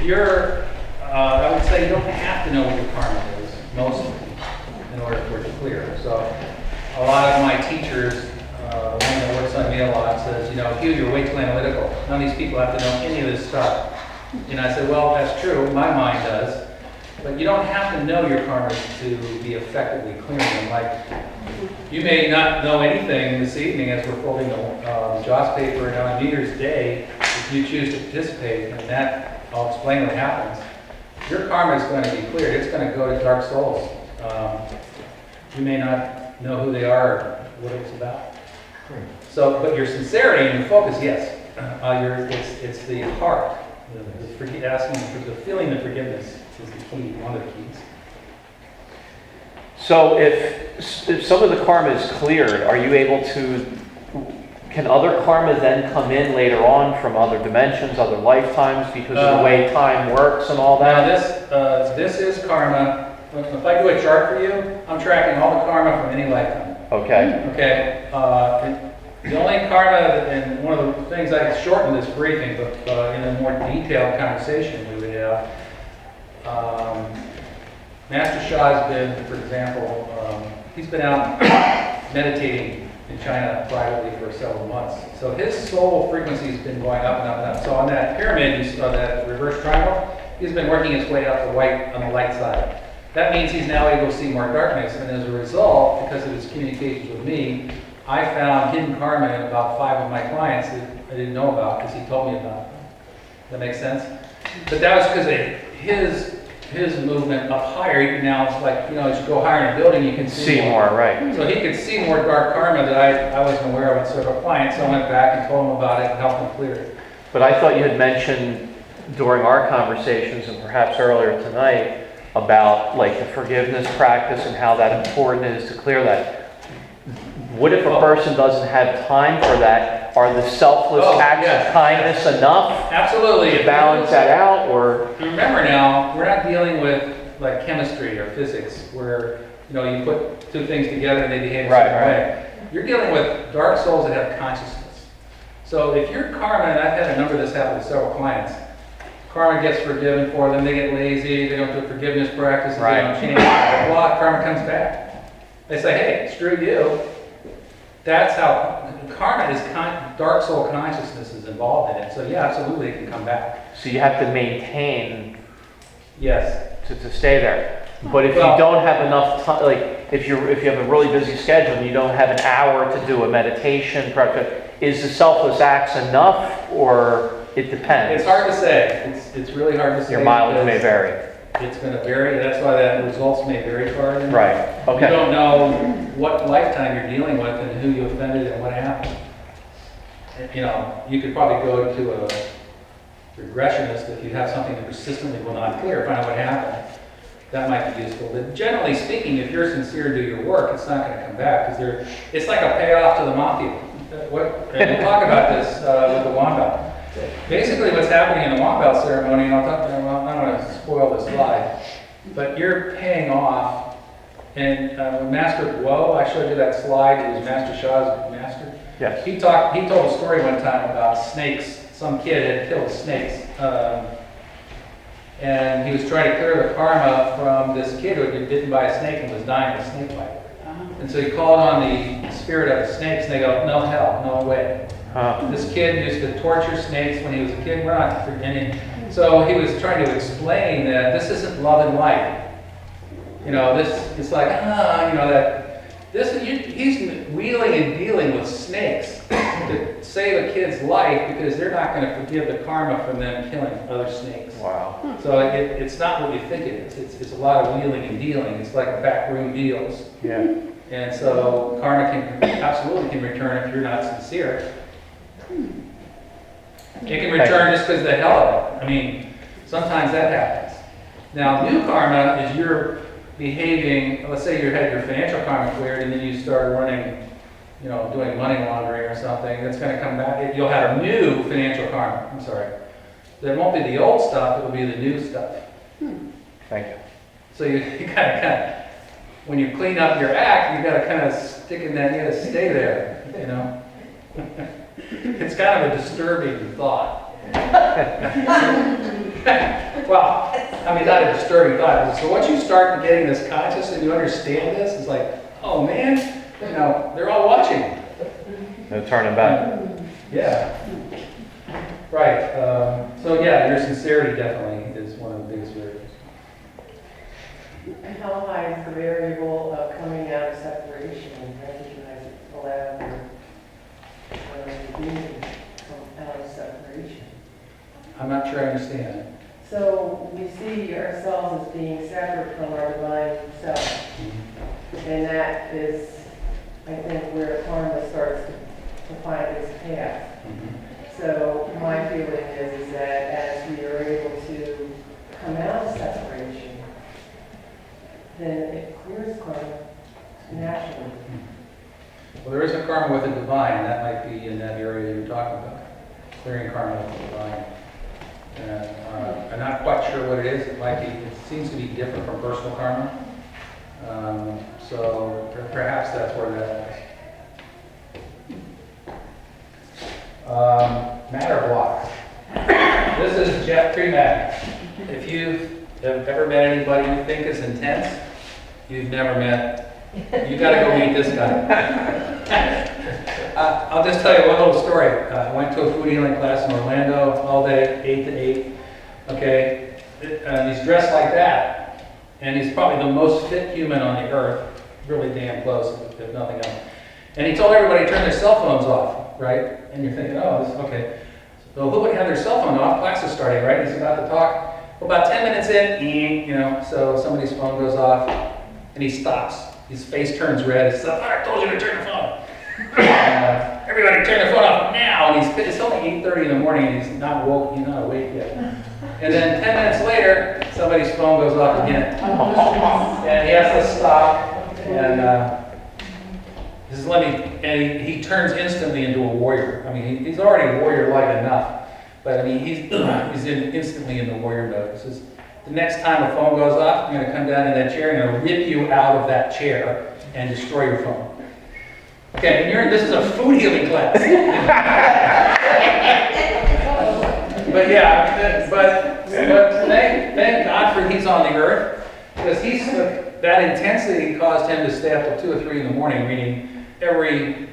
you're, I would say you don't have to know what your karma is, mostly, in order for it to clear. So a lot of my teachers, one that works on me a lot, says, Hugh, you're way too analytical. None of these people have to know any of this stuff. And I said, well, that's true, my mind does. But you don't have to know your karmas to be effectively clearing them. Like, you may not know anything this evening as we're folding the Joss paper, and on New Year's Day, if you choose to participate, and that, I'll explain what happens. Your karma is going to be cleared. It's going to go to dark souls. You may not know who they are or what it's about. So, but your sincerity and your focus, yes. It's the heart. Asking for the feeling of forgiveness is the key, one of the keys. So if some of the karma is cleared, are you able to, can other karma then come in later on from other dimensions, other lifetimes, because of the way time works and all that? Now this is karma. If I do a chart for you, I'm tracking all the karma from any lifetime. Okay. Okay. The only karma, and one of the things I shortened this briefing, but in a more detailed conversation we would have, Master Shah has been, for example, he's been out meditating in China privately for several months. So his soul frequency has been going up and up and up. So on that pyramid, you saw that reverse triangle, he's been working his way up the white on the light side. That means he's now able to see more darkness, and as a result, because of his communications with me, I found hidden karma in about 5 of my clients that I didn't know about because he told me about them. That makes sense? But that was because of his movement up higher. Now it's like, as you go higher in a building, you can see more. Right. So he could see more dark karma that I wasn't aware of in several clients. So I went back and told him about it and helped him clear it. But I thought you had mentioned during our conversations and perhaps earlier tonight about like the forgiveness practice and how that important is to clear that. What if a person doesn't have time for that? Are the selfless acts of kindness enough? Absolutely. To balance that out, or remember now, we're not dealing with like chemistry or physics, where you put two things together and they behave a certain way. You're dealing with dark souls that have consciousness. So if your karma, and I've had a number of this happen with several clients, karma gets forgiven for them, they get lazy, they don't do forgiveness practices, they don't change, blah, karma comes back. They say, hey, screw you. That's how karma is. Dark soul consciousness is involved in it. So yeah, absolutely, it can come back. So you have to maintain. Yes. To stay there. But if you don't have enough time, like if you have a really busy schedule and you don't have an hour to do a meditation practice, is the selfless acts enough, or it depends? It's hard to say. It's really hard to say. Your mileage may vary. It's going to vary. That's why the results may vary far. Right. Okay. You don't know what lifetime you're dealing with and who you offended and what happened. You could probably go to a regressionist if you have something that persistently will not clear, find out what happened. That might be useful. But generally speaking, if you're sincere and do your work, it's not going to come back because it's like a payoff to the mafia. And we'll talk about this with the Wambao. Basically, what's happening in the Wambao ceremony, and I don't want to spoil the slide, but you're paying off. And when Master Guo, I showed you that slide. It was Master Shah's master. Yes. He told a story one time about snakes. Some kid had killed snakes, and he was trying to clear the karma from this kid who had been bitten by a snake and was dying of a snake bite. And so he called on the spirit of the snakes, and they go, no hell, no way. This kid used to torture snakes when he was a kid. We're not forgetting. So he was trying to explain that this isn't love and light. It's like, he's wheeling and dealing with snakes to save a kid's life because they're not going to forgive the karma from them killing other snakes. Wow. So it's not what you think it is. It's a lot of wheeling and dealing. It's like backroom deals. Yeah. And so karma absolutely can return if you're not sincere. It can return just because of the hell of it. I mean, sometimes that happens. Now, new karma is you're behaving, let's say you had your financial karma cleared and then you start running, doing money laundering or something, that's going to come back. You'll have a new financial karma. I'm sorry. It won't be the old stuff, it will be the new stuff. Thank you. So you kind of, when you clean up your act, you got to kind of stick in that, you got to stay there, It's kind of a disturbing thought. Well, I mean, not a disturbing thought. So once you start getting this conscious and you understand this, it's like, oh man, they're all watching. No turning back. Yeah. Right. So yeah, your sincerity definitely is one of the biggest variables. And how high is the variable of coming out of separation and recognizing the lab or being out of separation? I'm not sure I understand. So we see ourselves as being separate from our divine self. And that is, I think, where karma starts to find its path. So my feeling is that as we are able to come out of separation, then it clears karma naturally. Well, there is a karma with the divine, and that might be in that area you're talking about. Clearing karma with the divine. And I'm not quite sure what it is. It seems to be different from personal karma. So perhaps that's where that is. Matter blocks. This is Jeff Premack. If you have ever met anybody you think is intense, you've never met. You got to go meet this guy. I'll just tell you one little story. I went to a food healing class in Orlando all day, 8 to 8. Okay, and he's dressed like that, and he's probably the most fit human on the earth. Really damn close, if nothing else. And he told everybody to turn their cell phones off, right? And you're thinking, oh, this okay. So who would have their cell phone off? Class is starting, right? He's about to talk. Well, about 10 minutes in, so somebody's phone goes off, and he stops. His face turns red. He says, I told you to turn the phone. Everybody turn their phone off now. And it's only 8:30 in the morning, and he's not woke. He's not awake yet. And then 10 minutes later, somebody's phone goes off again, and he has to stop. And he says, he turns instantly into a warrior. I mean, he's already warrior-like enough, but I mean, he's instantly in the warrior mode. He says, the next time a phone goes off, I'm going to come down in that chair and I'm going to rip you out of that chair and destroy your phone. Okay, and this is a food healing class. But yeah, but thank God for he's on the earth, because that intensity caused him to stay up till 2 or 3 in the morning reading every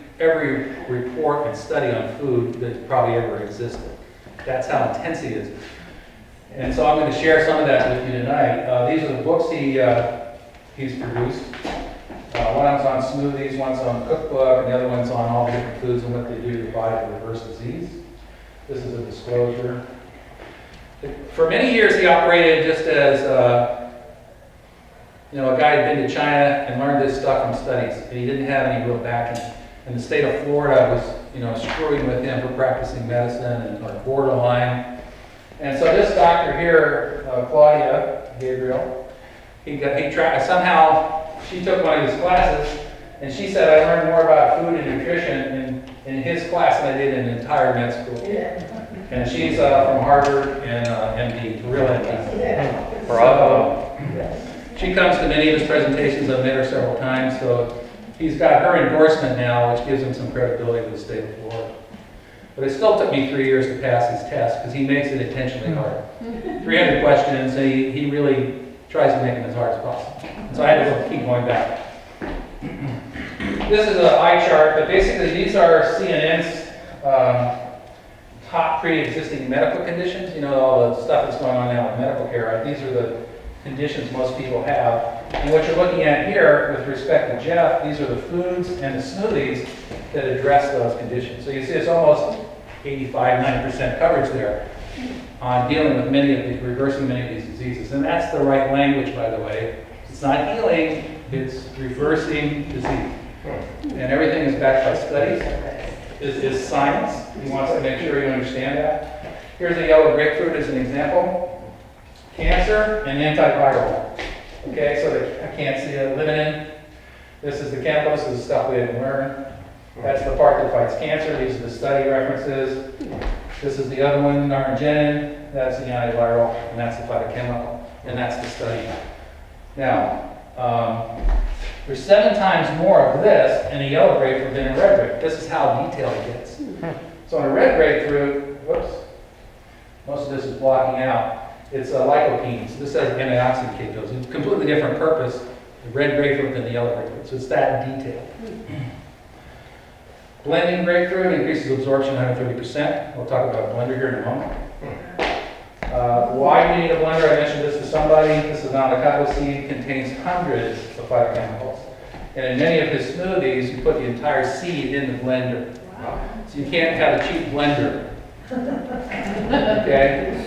report and study on food that probably ever existed. That's how intense he is. And so I'm going to share some of that with you tonight. These are the books he's produced. One's on smoothies, one's on cookbook, and the other one's on all the different foods and what they do to fight and reverse disease. This is a disclosure. For many years, he operated just as a guy who'd been to China and learned this stuff from studies, and he didn't have any real backing. And the state of Florida was, screwing with him for practicing medicine and borderline. And so this doctor here, Claudia Gabriel, somehow she took one of his classes, and she said, I learned more about food and nutrition in his class than I did in the entire med school. Yeah. And she's from Harvard and M.D., real M.D. Bravo. She comes to many of his presentations. I've met her several times, so he's got her endorsement now, which gives him some credibility to the state of Florida. But it still took me 3 years to pass his test, because he makes it intentionally hard. 300 questions, and he really tries to make them as hard as possible. So I had to keep going back. This is an eye chart, but basically these are CNN's top pre-existing medical conditions. All the stuff that's going on now in medical care, right? These are the conditions most people have. And what you're looking at here with respect to Jeff, these are the foods and the smoothies that address those conditions. So you see it's almost 85-90% coverage there on dealing with reversing many of these diseases. And that's the right language, by the way. It's not healing, it's reversing disease. And everything is backed by studies. This is science. He wants to make sure you understand that. Here's a yellow grapefruit as an example. Cancer and antiviral. Okay, so I can't see a lemon. This is the chemical. This is the stuff we didn't learn. That's the part that fights cancer. These are the study references. This is the other one, naringenin. That's the antiviral, and that's the phytochemical, and that's the study. Now, there's 7 times more of this in a yellow grapefruit than in a red grapefruit. This is how detailed it gets. So in a red grapefruit, whoops, most of this is blocking out. It's a lycopene. So this has antioxidant capabilities. It's a completely different purpose, the red grapefruit than the yellow grapefruit. So it's that detailed. Blending grapefruit increases absorption 130%. We'll talk about a blender here in a moment. Why do you need a blender? I mentioned this to somebody. This is an avocado seed, contains hundreds of phytochemicals. And in many of his smoothies, you put the entire seed in the blender. So you can't have a cheap blender. Okay?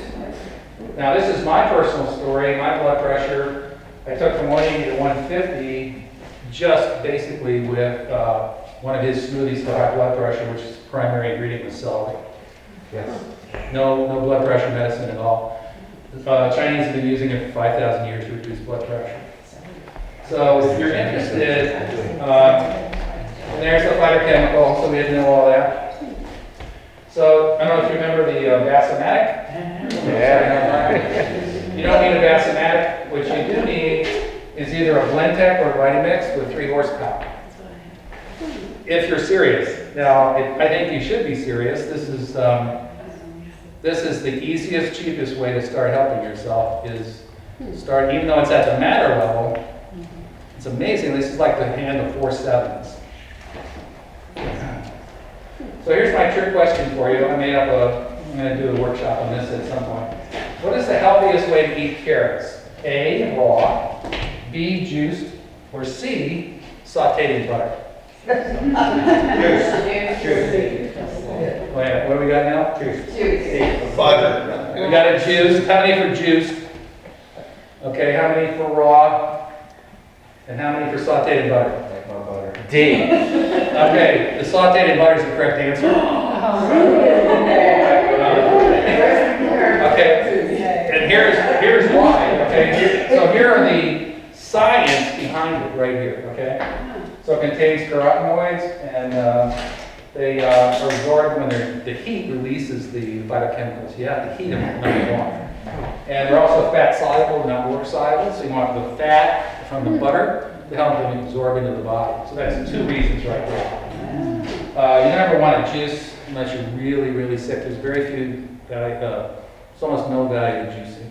Now this is my personal story, my blood pressure. I took from 180 to 150 just basically with one of his smoothies for high blood pressure, which is the primary ingredient was celery. Yes. No blood pressure medicine at all. Chinese have been using it for 5,000 years to reduce blood pressure. So if you're interested, and there's the phytochemical, so we didn't know all that. So I don't know if you remember the Basamatic. Yeah. You don't need a Basamatic. What you do need is either a Blendtec or a Vitamix with 3 horsepower. If you're serious. Now, I think you should be serious. This is the easiest, cheapest way to start helping yourself is start, even though it's at the matter level, it's amazing. This is like the hand of 4 sevens. So here's my trick question for you. I'm going to do a workshop on this at some point. What is the healthiest way to eat carrots? A, raw, B, juiced, or C, sauteed in butter? Juice. Wait, what do we got now? Juice. Butter. We got a juice. How many for juiced? Okay, how many for raw? And how many for sauteed in butter? Like my butter. D. Okay, the sauteed in butter is the correct answer. Okay, and here's why. Okay, so here are the science behind it right here. Okay, so it contains carotenoids, and they are absorbed when the heat releases the phytochemicals. You have to heat them, number one. And they're also fat soluble, not water soluble. So you want the fat from the butter to help them absorb into the body. So that's 2 reasons right there. You never want a juice unless you're really, really sick. There's very few value, there's almost no value to juicing.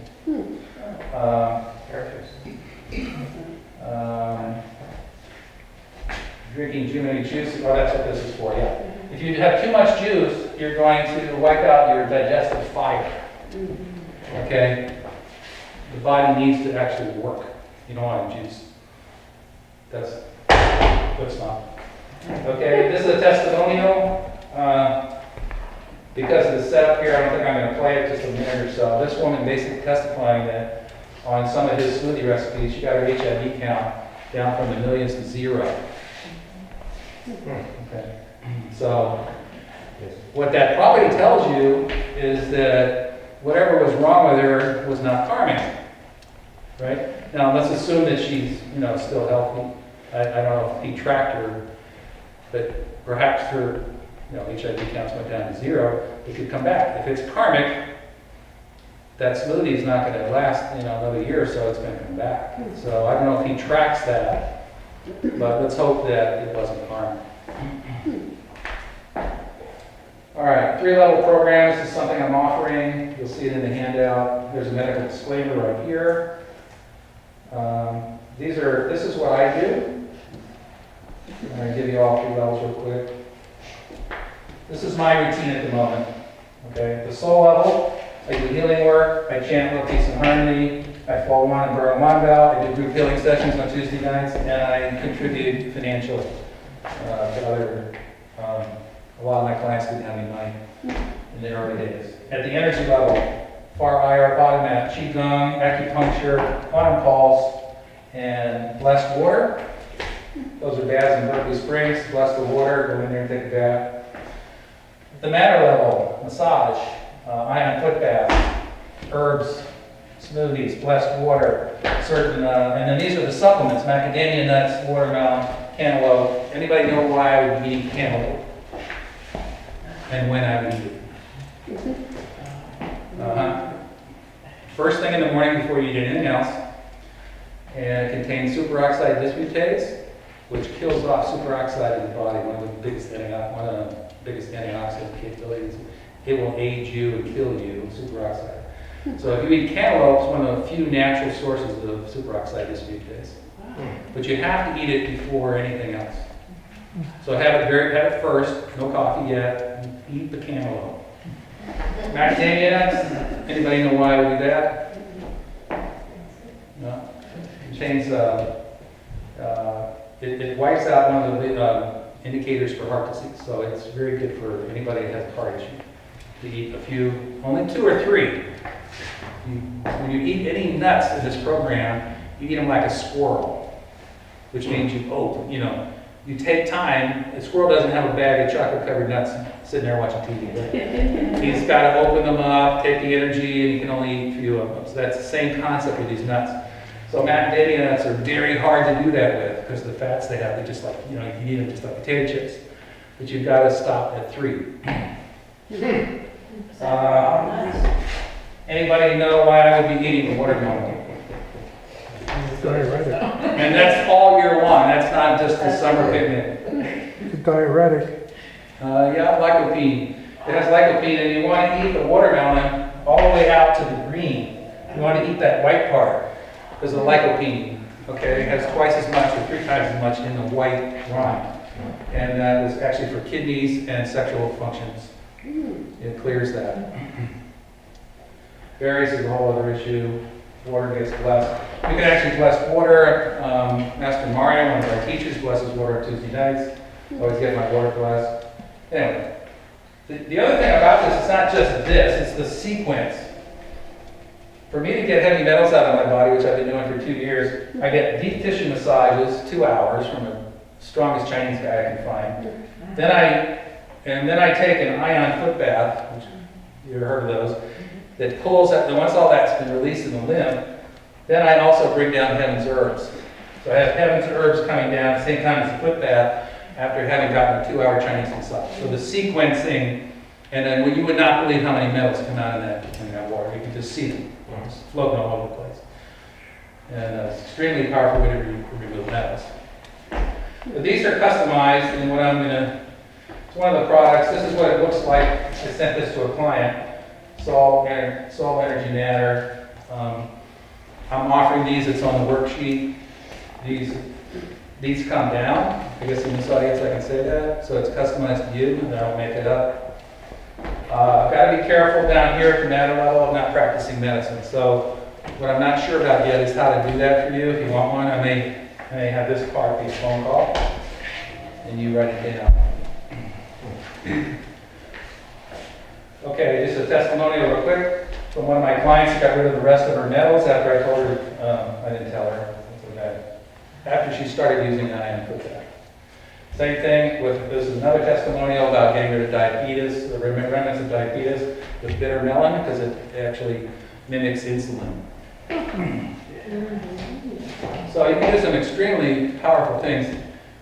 Drinking too many juice, oh, that's what this is for, yeah. If you have too much juice, you're going to wipe out your digestive fiber. Okay? The body needs to actually work. You don't want to juice. That's good stuff. Okay, this is a testimonial. Because of the setup here, I don't think I'm going to play it just a minute or so. This woman basically testifying that on some of his smoothie recipes, she got her HIV count down from the millions to 0. Okay. So what that probably tells you is that whatever was wrong with her was not karmic, right? Now let's assume that she's, still healthy. I don't know if he tracked her, but perhaps her, HIV counts went down to 0. It could come back. If it's karmic, that smoothie is not going to last, another year or so. It's going to come back. So I don't know if he tracks that, but let's hope that it wasn't karmic. All right, 3-level programs is something I'm offering. You'll see it in the handout. There's a medical disclaimer right here. This is what I do. I'm going to give you all 3 levels real quick. This is my routine at the moment. Okay, the soul level, I do healing work. I chant Love, Peace, and Harmony. I fall one and burn one bell. I do group healing sessions on Tuesday nights, and I contribute financially to other. A lot of my clients didn't have any money in the early days. At the energy level, far IR body map, qigong, acupuncture, quantum pulse, and blessed water. Those are baths in Berkeley Springs. Bless the water. Go in there and take a bath. At the matter level, massage, ion foot bath, herbs, smoothies, blessed water, certain, and then these are the supplements: macadamia nuts, watermelon, cantaloupe. Anybody know why I would eat cantaloupe? And when I would eat it? First thing in the morning before you eat anything else. And it contains superoxide dismutase, which kills off superoxide in the body, one of the biggest antioxidant capabilities. It will age you and kill you, superoxide. So if you eat cantaloupe, it's one of the few natural sources of superoxide dismutase. But you have to eat it before anything else. So have it first, no coffee yet, and eat the cantaloupe. Macadamia nuts, anybody know why we do that? No? It contains, it wipes out one of the indicators for heart disease. So it's very good for anybody that has a heart issue to eat a few, only 2 or 3. When you eat any nuts in this program, you eat them like a squirrel, which means you take time. A squirrel doesn't have a bag of chocolate-covered nuts sitting there watching TV. He's got to open them up, take the energy, and he can only eat a few of them. So that's the same concept with these nuts. So macadamia nuts are very hard to do that with because the fats they have, they're just like, you can eat them just like potato chips. But you've got to stop at 3. Anybody know why I would be eating a watermelon? Diuretic. And that's all year long. That's not just a summer picnic. It's a diuretic. Yeah, lycopene. It has lycopene, and you want to eat the watermelon all the way out to the green. You want to eat that white part because the lycopene, okay, has twice as much or 3 times as much in the white rind. And that is actually for kidneys and sexual functions. It clears that. Berries is a whole other issue. Water gets blessed. We can actually bless water. Master Mario, one of our teachers, blesses water on Tuesday nights. Always get my water blessed. Anyway, the other thing about this, it's not just this, it's the sequence. For me to get heavy metals out of my body, which I've been doing for 2 years, I get deep tissue massages, 2 hours from the strongest Chinese guy I can find. Then I take an ion foot bath, which you ever heard of those, that pulls out, and once all that's been released in the limb, then I also bring down Heaven's Herbs. So I have Heaven's Herbs coming down at the same time as the foot bath after having gotten a 2-hour Chinese massage. So the sequencing, and then you would not believe how many metals come out in that water. You can just see them. It's floating all over the place. And it's extremely powerful way to remove metals. But these are customized, and it's one of the products. This is what it looks like. I sent this to a client. Salt Energy Natter. I'm offering these. It's on the worksheet. These come down. I guess in this audience I can say that. So it's customized to you, and I don't make it up. I've got to be careful down here at the matter level. I'm not practicing medicine. So what I'm not sure about yet is how to do that for you. If you want one, I may have this card be a phone call, and you write it down. Okay, just a testimonial real quick from one of my clients who got rid of the rest of her metals after I told her, I didn't tell her, that's okay. After she started using ion foot bath. Same thing with, this is another testimonial about getting rid of diabetes, the remnants of diabetes with bitter melon, because it actually mimics insulin. So you can do some extremely powerful things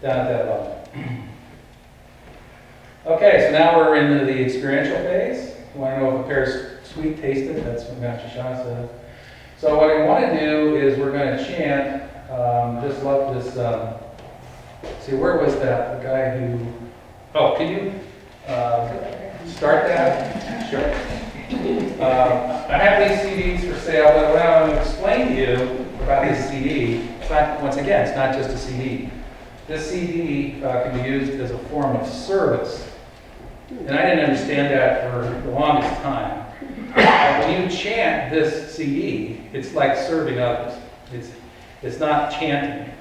down at that level. Okay, so now we're into the experiential phase. You want to know if a pear is sweet tasted? That's what Master Shah says. So what I want to do is we're going to chant, just love this, see, where was that? The guy who, can you start that? Sure. I have these CDs for sale, but what I want to explain to you about this CD, it's not, once again, it's not just a CD. This CD can be used as a form of service. And I didn't understand that for the longest time. When you chant this CD, it's like serving others. It's not chanting.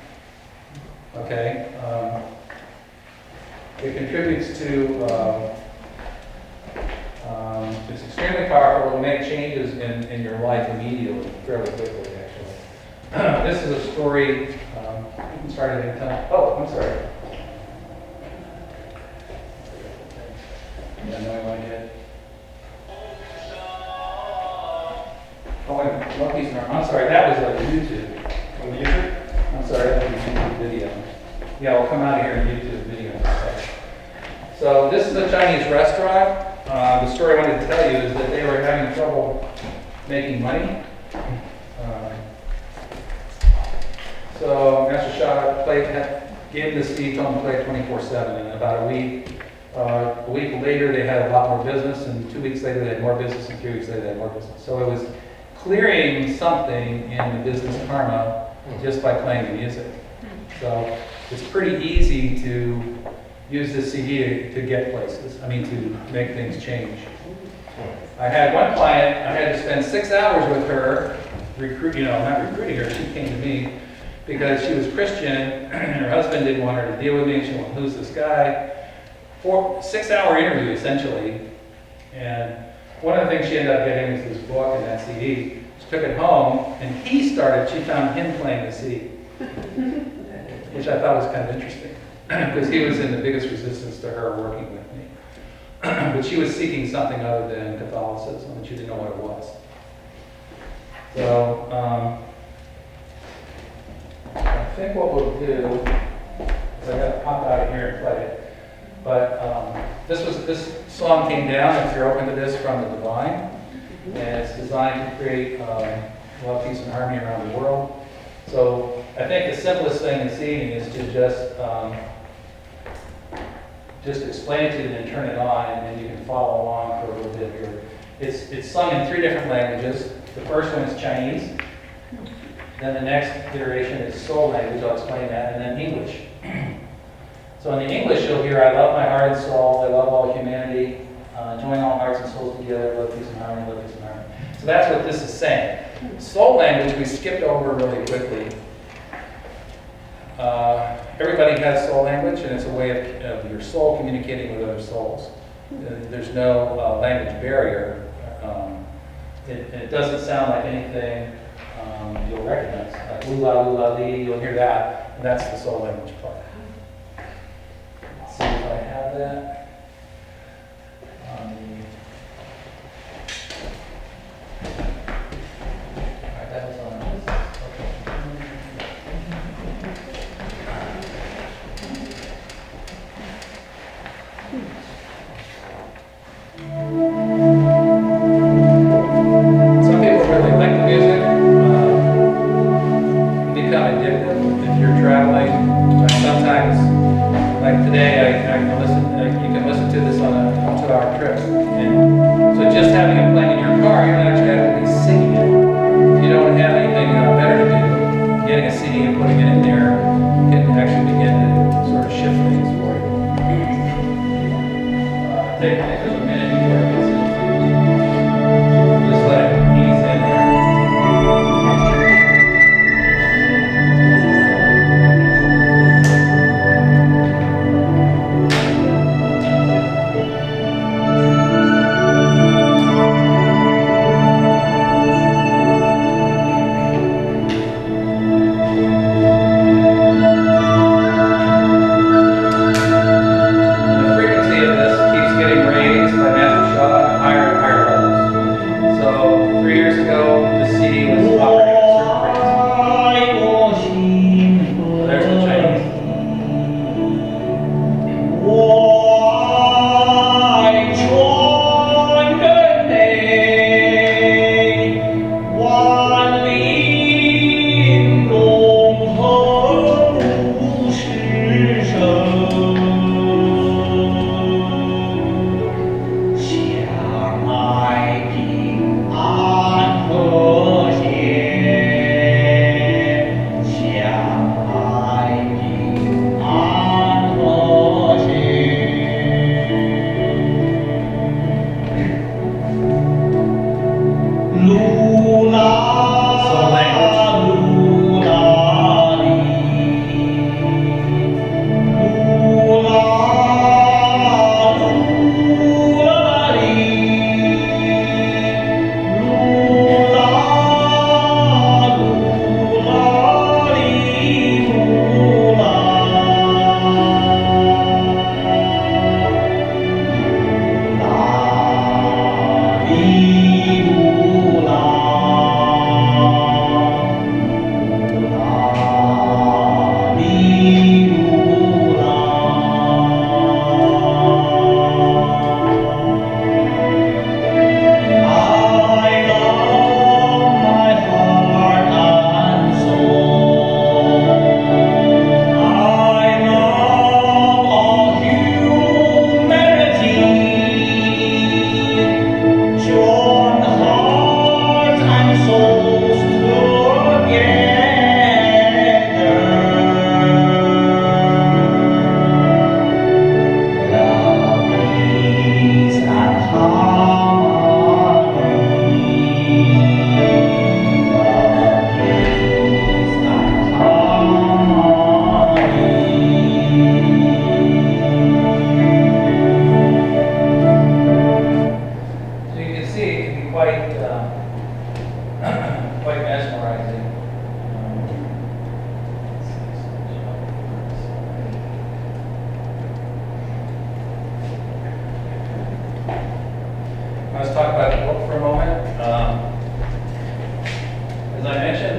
Okay? It contributes to, it's extremely powerful. It will make changes in your life immediately, fairly quickly, actually. This is a story, you can start at any time. Oh, I'm sorry. Yeah, no, I went ahead. Oh, wait, Lucky's not. I'm sorry, that was like YouTube. On YouTube? I'm sorry, that was a YouTube video. Yeah, we'll come out of here and YouTube video. So this is a Chinese restaurant. The story I wanted to tell you is that they were having trouble making money. So Master Shah gave this CD, told him to play 24/7, and about a week later they had a lot more business, and 2 weeks later they had more business, and 3 weeks later they had more business. So clearing something in the business karma just by playing the music. So it's pretty easy to use this CD to get places, to make things change. I had one client, I had to spend 6 hours with her, not recruiting her, she came to me because she was Christian and her husband didn't want her to deal with me. She went, who's this guy? 6-hour interview essentially. And one of the things she ended up getting was this book and that CD. She took it home and she found him playing the CD, which I thought was kind of interesting because he was in the biggest resistance to her working with me. But she was seeking something other than Catholicism and she didn't know what it was. So, I think what we'll do is I gotta pop out of here and play it. But this song came down, if you're open to this, from the Divine. And it's designed to create love, peace, and harmony around the world. So I think the simplest thing this evening is to just explain it to you and then turn it on, and then you can follow along for a little bit here. It's sung in 3 different languages. The first one is Chinese. Then the next iteration is soul language, I'll explain that, and then English. So in the English you'll hear, I love my heart and soul, I love all humanity, join all hearts and souls together, love, peace, and harmony, love, peace, and harmony. So that's what this is saying. Soul language we skipped over really quickly. Everybody has soul language, and it's a way of your soul communicating with other souls. There's no language barrier. It doesn't sound like anything you'll recognize. Like lula lee, you'll hear that, and that's the soul language part. Let's see if I have that. Alright, that was on this. Some people really like the music. Become addictive if you're traveling. Sometimes, like today, I can listen. You can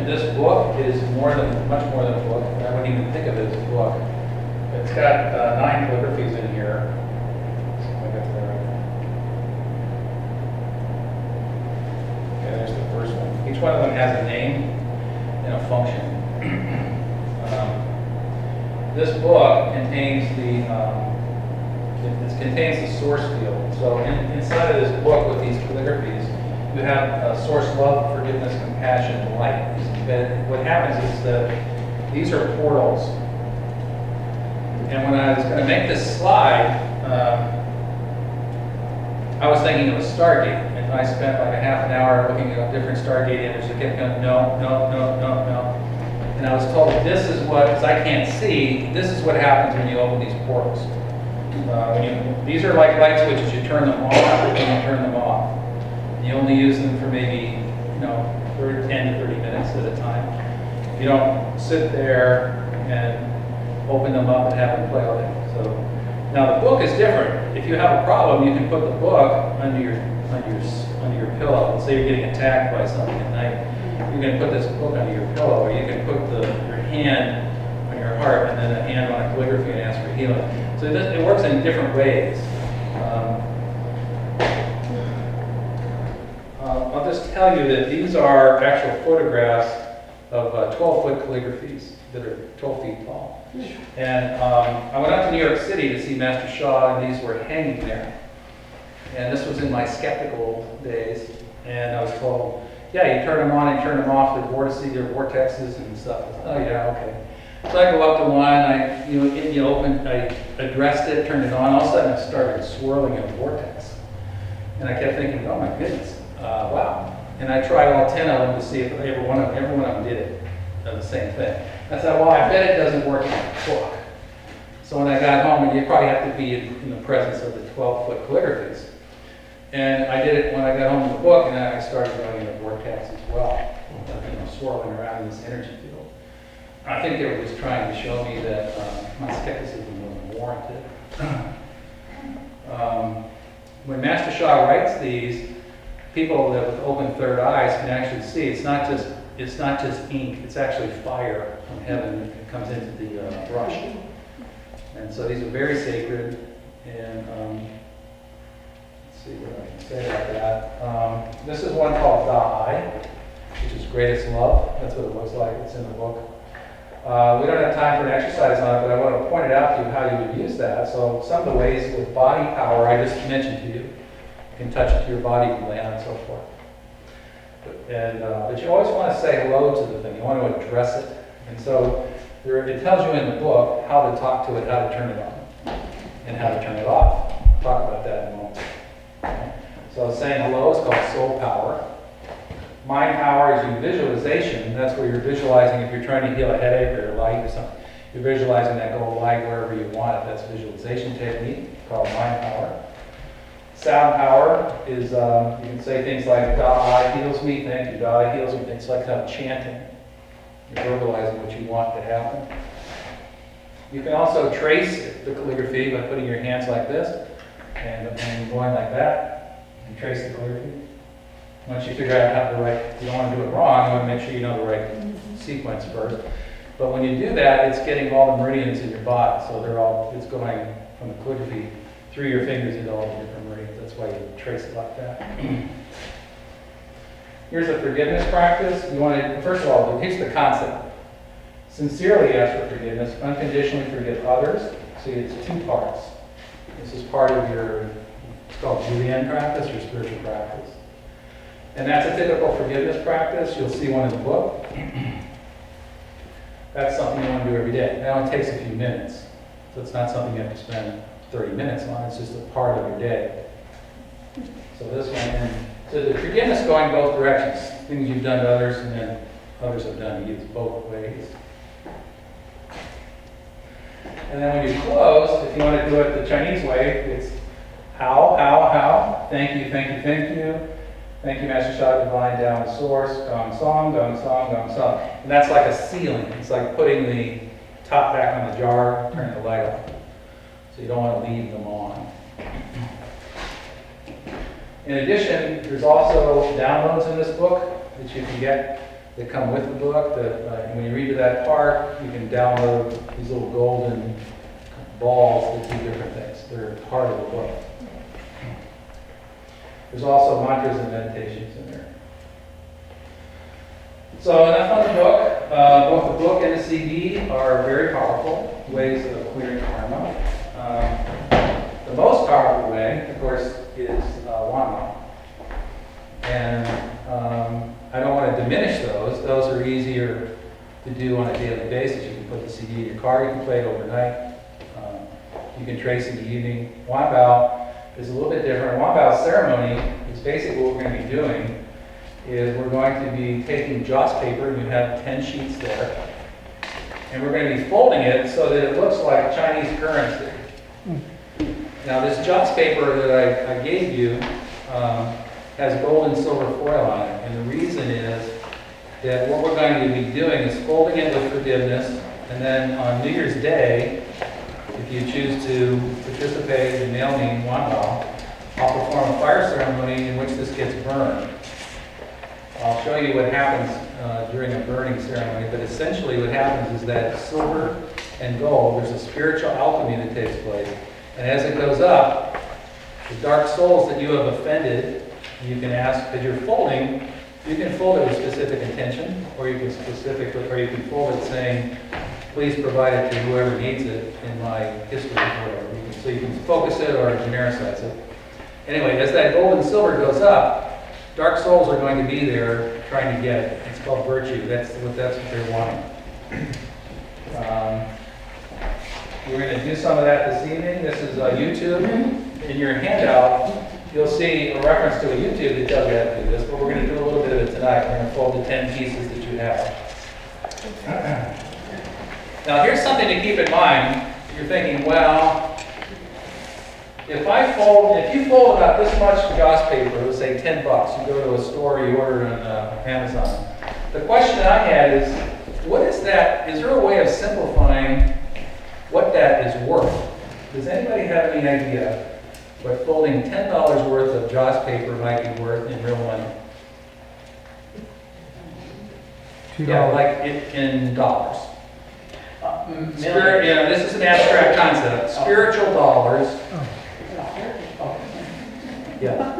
this book is much more than a book. I wouldn't even think of it as a book. It's got 9 calligraphies in here. So I got to that right. Okay, there's the first one. Each one of them has a name and a function. This book contains it contains the source field. So inside of this book with these calligraphies, you have source love, forgiveness, compassion, and light. But what happens is that these are portals. And when I was going to make this slide, I was thinking of a Stargate. And I spent like a half an hour looking at different Stargate images. I kept going, no. And I was told this is what, because I can't see, this is what happens when you open these portals. These are like light switches. You turn them on and you turn them off. You only use them for maybe, 10 to 30 minutes at a time. You don't sit there and open them up and have them play all day. So now the book is different. If you have a problem, you can put the book under your pillow. Let's say you're getting attacked by something at night. You can put this book under your pillow, or you can put your hand on your heart and then a hand on a calligraphy and ask for healing. So it works in different ways. I'll just tell you that these are actual photographs of 12-foot calligraphies that are 12 feet tall. And I went out to New York City to see Master Shah, and these were hanging there. And this was in my skeptical days. And I was told, yeah, you turn them on and turn them off, they're vortexes and stuff. Oh yeah, okay. So I go up to one, I addressed it, turned it on, all of a sudden it started swirling in a vortex. And I kept thinking, oh my goodness, wow. And I tried all 10 of them to see if every one of them did the same thing. I said, well, I bet it doesn't work in a book. So when I got home, and you probably have to be in the presence of the 12-foot calligraphies. And I did it when I got home in the book, and then I started going in a vortex as well, swirling around in this energy field. I think they were just trying to show me that my skepticism wasn't warranted. When Master Shah writes these, people that with open third eyes can actually see it's not just ink, it's actually fire from heaven that comes into the brush. And so these are very sacred, and let's see what I can say about that. This is one called Tao, which is greatest love. That's what it looks like. It's in the book. We don't have time for an exercise on it, but I want to point it out to you how you would use that. So some of the ways with body power I just mentioned to you. You can touch it to your body, land, and so forth. But you always want to say hello to the thing. You want to address it. And so it tells you in the book how to talk to it, how to turn it on, and how to turn it off. I'll talk about that in a moment. Okay. So saying hello is called soul power. Mind power is your visualization. That's where you're visualizing if you're trying to heal a headache or a light or something. You're visualizing that go light wherever you want it. That's visualization technique called mind power. Sound power is, you can say things like, God heals me, thank you, God heals me. It's like kind of chanting. You're verbalizing what you want to happen. You can also trace the calligraphy by putting your hands like this and going like that and trace the calligraphy. Once you figure out how you don't want to do it wrong, you want to make sure you know the right sequence first. But when you do that, it's getting all the meridians in your body. So it's going from the calligraphy through your fingers into all the different meridians. That's why you trace it like that. Here's a forgiveness practice. First of all, here's the concept. Sincerely ask for forgiveness, unconditionally forgive others. See, it's 2 parts. This is part of it's called Julian practice, your spiritual practice. And that's a typical forgiveness practice. You'll see one in the book. That's something you want to do every day. That only takes a few minutes. So it's not something you have to spend 30 minutes on. It's just a part of your day. So this one, so the forgiveness going both directions. Things you've done to others and then others have done to you. It's both ways. And then when you close, if you want to do it the Chinese way, it's how, thank you, thank you, thank you. Thank you, Master Shah, Divine, Down, Source, Gong Song, Gong Song, Gong Song. And that's like a sealing. It's like putting the top back on the jar, turning the light off. So you don't want to leave them on. In addition, there's also downloads in this book that you can get that come with the book, that when you read to that part, you can download these little golden balls that do different things. They're part of the book. There's also mantras and meditations in there. So enough on the book. Both the book and the CD are very powerful ways of clearing karma. The most powerful way, of course, is Wama. And I don't want to diminish those. Those are easier to do on a daily basis. You can put the CD in your car, you can play it overnight. You can trace in the evening. Wambao is a little bit different. Wambao ceremony is basically what we're going to be doing is we're going to be taking joss paper, and you have 10 sheets there, and we're going to be folding it so that it looks like Chinese currency. Now this joss paper that I gave you has gold and silver foil on it, and the reason is that what we're going to be doing is folding it with forgiveness, and then on New Year's Day, if you choose to participate in mail me Wambao, I'll perform a fire ceremony in which this gets burned. I'll show you what happens during a burning ceremony, but essentially what happens is that silver and gold, there's a spiritual alchemy that takes place. And as it goes up, the dark souls that you have offended, you can ask, as you're folding, you can fold it with specific intention, or you can fold it saying, please provide it to whoever needs it in my history, or whatever. So you can focus it or genericize it. Anyway, as that gold and silver goes up, dark souls are going to be there trying to get it. It's called virtue. That's what they're wanting. We're going to do some of that this evening. This is YouTube. In your handout, you'll see a reference to a YouTube that tells you how to do this, but we're going to do a little bit of it tonight. We're going to fold the 10 pieces that you have. Now, here's something to keep in mind. You're thinking, well, if you fold about this much joss paper, let's say $10, you go to a store, you order it on Amazon. The question I had is, what is that? Is there a way of simplifying what that is worth? Does anybody have any idea what folding $10 worth of joss paper might be worth in real money? $2. Yeah, like in dollars. This is an abstract concept. Spiritual dollars. Yeah.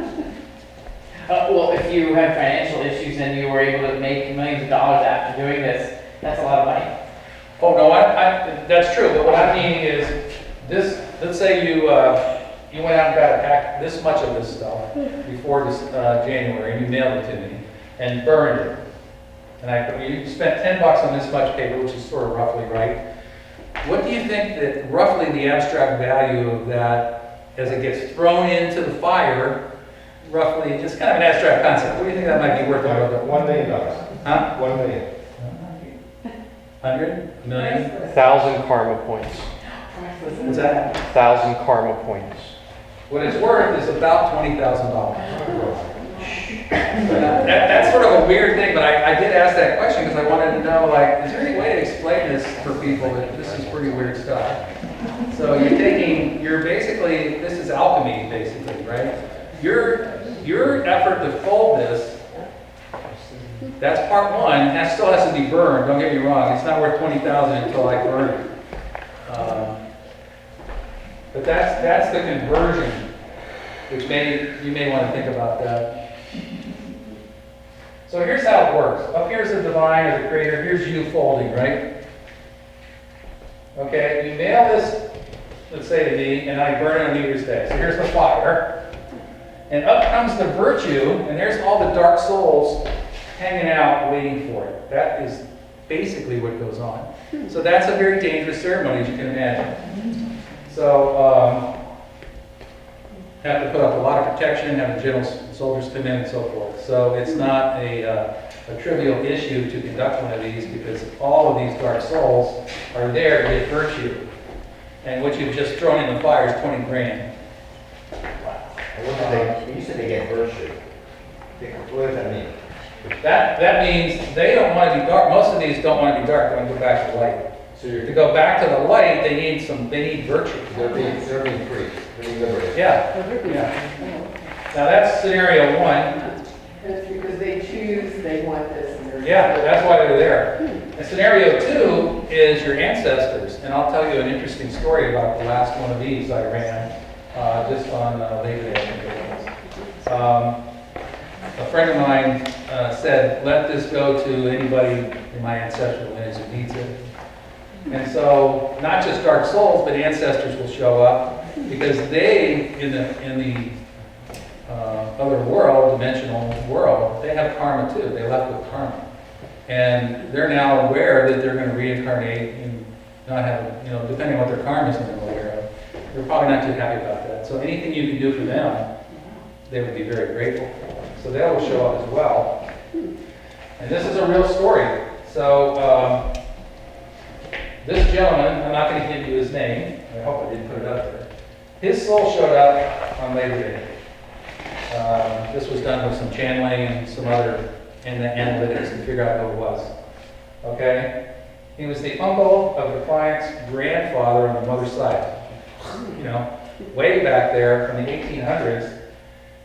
Well, if you have financial issues and you were able to make millions of dollars after doing this, that's a lot of money. Oh no, that's true. But what I mean is, this. Let's say you went out and got a pack this much of this stuff before this January, and you mailed it to me and burned it. And you spent $10 on this much paper, which is sort of roughly right. What do you think that roughly the abstract value of that, as it gets thrown into the fire, roughly, just kind of an abstract concept, what do you think that might be worth? $1 million. Huh? 1 million. 100 million? 1,000 karma points. What's that? 1,000 karma points. What it's worth is about $20,000. That's sort of a weird thing, but I did ask that question because I wanted to know, like, is there any way to explain this for people that this is pretty weird stuff? So this is alchemy, basically, right? Your effort to fold this, that's part one, that still has to be burned, don't get me wrong, it's not worth $20,000 until I burn it. But that's the conversion, which you may want to think about that. So here's how it works. Up here's the divine or the creator. Here's you folding, right? Okay, you mail this, let's say to me, and I burn it on New Year's Day. So here's the fire. And up comes the virtue, and there's all the dark souls hanging out waiting for it. That is basically what goes on. So that's a very dangerous ceremony, as you can imagine. So have to put up a lot of protection, have the general soldiers come in and so forth. So it's not a trivial issue to conduct one of these because all of these dark souls are there to get virtue. And what you've just thrown in the fire is 20 grand. You said they get virtue. What does that mean? That means they don't want to be dark. Most of these don't want to be dark. They want to go back to the light. So you're To go back to the light, they need virtue. they're being free. They're being liberated. Yeah. Now that's scenario one. And it's because they choose, they want this, and they're Yeah, that's why they're there. And scenario 2 is your ancestors, and I'll tell you an interesting story about the last one of these I ran just on Labor Day. I think it was. A friend of mine said, let this go to anybody in my ancestral lineage who needs it. And so, not just dark souls, but ancestors will show up because they, in the other world, dimensional world, they have karma too. They left with karma. And they're now aware that they're going to reincarnate and not have, depending on what their karma is they're aware of. They're probably not too happy about that. So anything you can do for them, they would be very grateful for. So that will show up as well. And this is a real story. So this gentleman, I'm not going to give you his name. I hope I didn't put it up there. His soul showed up on Labor Day. This was done with some channeling and some other analytics to figure out who it was. Okay? He was the uncle of the client's grandfather on the mother's side. Way back there from the 1800s.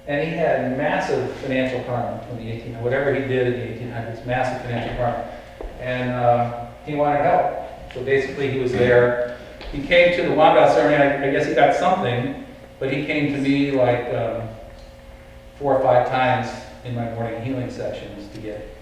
And he had massive financial karma from the 1800s. Whatever he did in the 1800s, massive financial karma. And he wanted help. So basically he was there. He came to the Wanda ceremony. I guess he got something, but he came to me like 4 or 5 times in my morning healing sessions to get